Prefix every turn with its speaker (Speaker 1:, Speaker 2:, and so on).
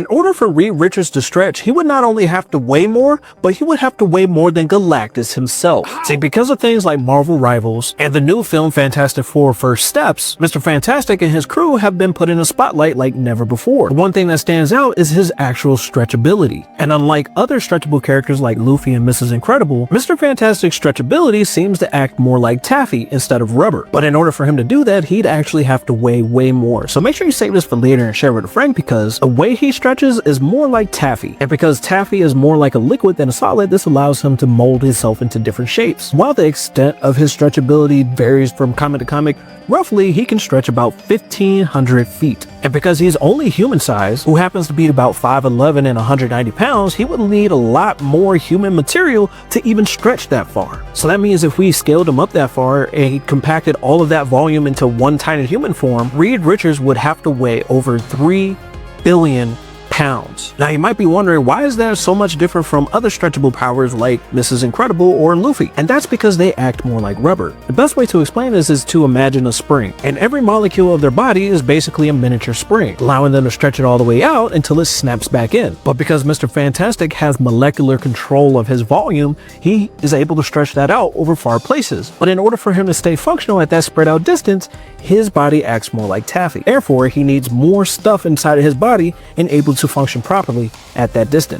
Speaker 1: In order for Reed Richards to stretch, he would not only have to weigh more, but he would have to weigh more than Galactus himself. See, because of things like Marvel Rivals and the new film Fantastic Four First Steps, Mr. Fantastic and his crew have been put in a spotlight like never before. The one thing that stands out is his actual stretchability. And unlike other stretchable characters like Luffy and Mrs. Incredible, Mr. Fantastic's stretchability seems to act more like taffy instead of rubber. But in order for him to do that, he'd actually have to weigh way more. So make sure you save this for later and share with a friend, because the way he stretches is more like taffy. And because taffy is more like a liquid than a solid, this allows him to mold himself into different shapes. While the extent of his stretchability varies from comic to comic, roughly he can stretch about 1,500 feet. And because he's only human size, who happens to be about 5'11" and 190 pounds, he would need a lot more human material to even stretch that far. So that means if we scaled him up that far and he compacted all of that volume into one tiny human form, Reed Richards would have to weigh over 3 billion pounds. Now you might be wondering, why is that so much different from other stretchable powers like Mrs. Incredible or Luffy? And that's because they act more like rubber. The best way to explain this is to imagine a spring, and every molecule of their body is basically a miniature spring, allowing them to stretch it all the way out until it snaps back in. But because Mr. Fantastic has molecular control of his volume, he is able to stretch that out over far places. But in order for him to stay functional at that spread out distance, his body acts more like taffy. Therefore, he needs more stuff inside of his body and able to function properly at that distance.